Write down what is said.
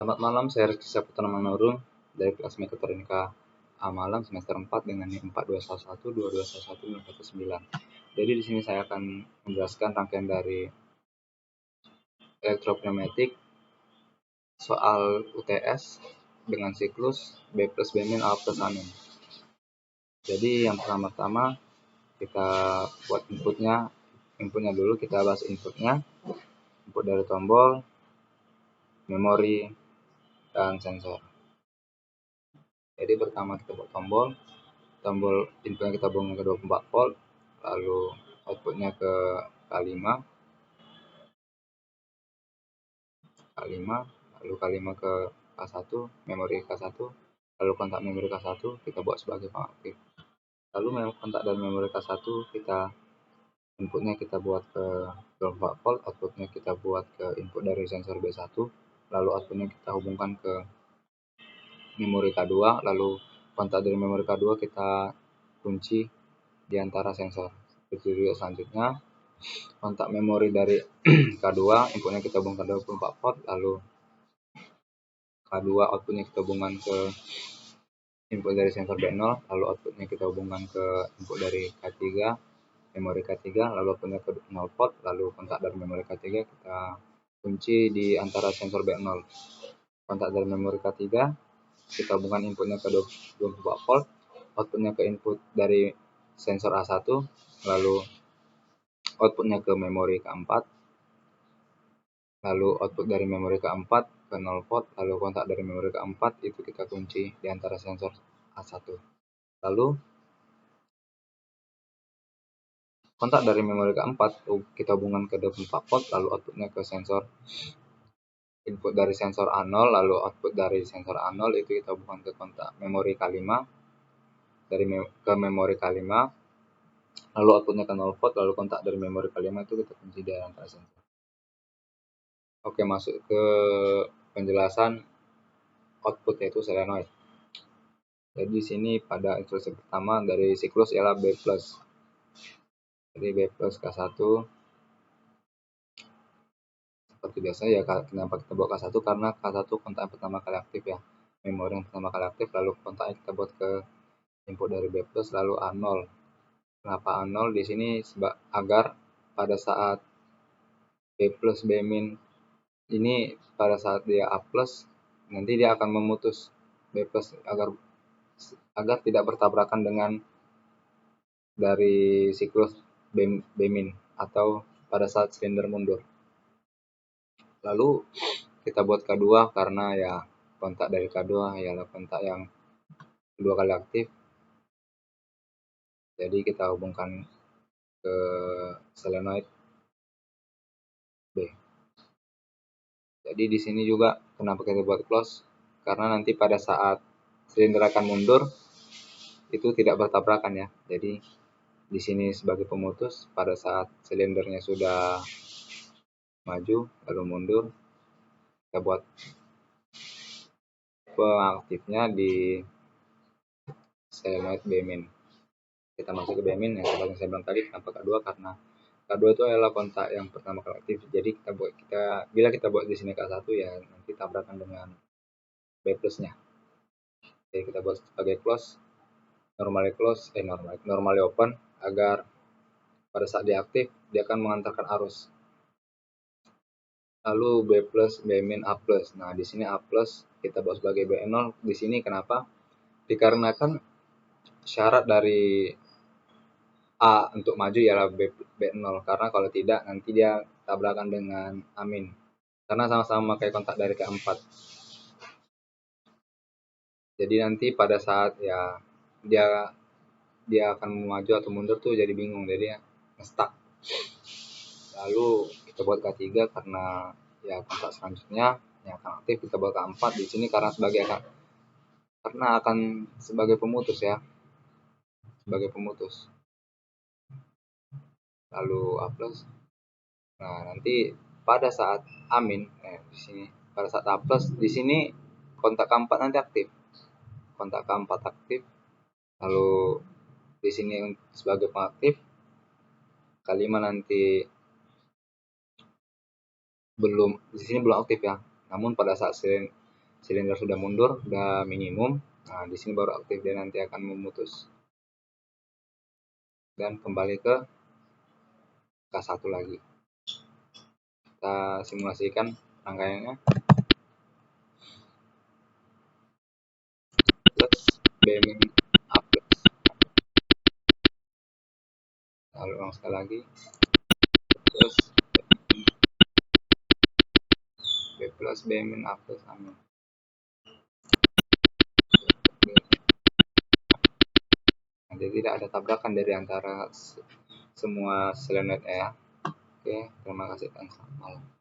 Selamat malam, saya Rizky Saputra Manurung dari kelas Mekatronika A Malang semester 4 dengan NIM 4211 2211 Jadi di sini saya akan menjelaskan rangkaian dari elektropneumatik soal UTS dengan siklus B plus B min A plus A min. Jadi yang pertama-tama kita buat inputnya dulu, kita bahas input dari tombol, memori, dan sensor. Jadi pertama kita buat tombol inputnya kita hubungkan ke 24 volt, lalu outputnya ke K5, lalu K5 ke K1, memori K1, lalu kontak memori K1 kita buat sebagai pengaktif. Lalu kontak dari memori K1 inputnya kita buat ke 24 volt, outputnya kita buat ke input dari sensor B1, lalu outputnya kita hubungkan ke memori K2, lalu kontak dari memori K2 kita kunci di antara sensor. Video selanjutnya, kontak memori dari K2 inputnya kita hubungkan ke 24 volt, lalu K2 outputnya kita hubungkan ke input dari sensor B0, lalu outputnya kita hubungkan ke input dari K3, memori K3, lalu outputnya ke 0 volt, lalu kontak dari memori K3 kita kunci di antara sensor B0. Kontak dari memori K3 kita hubungkan inputnya ke 24 volt, outputnya ke input dari sensor A1, lalu outputnya ke memori K4, lalu output dari memori K4 ke 0 volt, lalu kontak dari memori K4 itu kita kunci di antara sensor A1. Lalu kontak dari memori K4 kita hubungkan ke 24 volt, lalu outputnya ke sensor input dari sensor A0, lalu output dari sensor A0 itu kita hubungkan ke kontak memori K5, ke memori K5, lalu outputnya ke 0 volt, lalu kontak dari memori K5 itu kita kunci di antara sensor. Oke, masuk ke penjelasan output yaitu solenoid. Jadi di sini pada instruksi pertama dari siklus ialah B+. Jadi B plus K1 seperti biasa ya. Kenapa kita buat K1? Karena K1 kontak yang pertama kali aktif ya. Memori yang pertama kali aktif, lalu kontaknya kita buat ke input dari B+, lalu A0. Kenapa A0 di sini? Agar pada saat B plus B min ini pada saat dia A plus nanti dia akan memutus B plus agar tidak bertabrakan dengan dari siklus B min atau pada saat silinder mundur. Lalu kita buat K2 karena ya kontak dari K2 ialah kontak yang kedua kali aktif. Jadi kita hubungkan ke solenoid B. Jadi di sini juga kenapa kita buat close? Karena nanti pada saat silinder akan mundur itu tidak bertabrakan ya. Jadi di sini sebagai pemutus pada saat silindernya sudah maju lalu mundur, kita buat pengaktifnya di solenoid B min. Kita masuk ke B min yang seperti saya bilang tadi, kenapa K2? Karena K2 itu adalah kontak yang pertama kali aktif. Jadi bila kita buat di sini K1 ya nanti tabrakan dengan B plusnya. Jadi kita buat sebagai normally open agar pada saat dia aktif dia akan mengantarkan arus. Lalu B plus, B min, A plus. Nah di sini A plus kita buat sebagai B0. Di sini kenapa? Dikarenakan syarat dari A untuk maju ialah B0, karena kalau tidak nanti dia tabrakan dengan amin karena sama-sama memakai kontak dari K4. Jadi nanti pada saat ya dia akan maju atau mundur tuh jadi bingung, jadi ya stuck. Lalu kita buat K3 karena ya kontak selanjutnya yang akan aktif kita buat K4 di sini karena akan sebagai pemutus ya. Sebagai pemutus. Lalu A plus. Nah, nanti pada saat amin di sini pada saat A plus di sini kontak K4 nanti aktif. Kontak K4 aktif. Lalu di sini sebagai pengaktif. K5 nanti di sini belum aktif ya. Namun pada saat silinder sudah mundur, sudah minimum. Nah, di sini baru aktif, dia nanti akan memutus dan kembali ke K1 lagi. Kita simulasikan rangkaiannya. Plus B min A plus. Lalu ulang sekali lagi. Plus B plus B min A plus amin. Nanti tidak ada tabrakan dari antara semua solenoidnya ya. Oke, terima kasih dan selamat malam.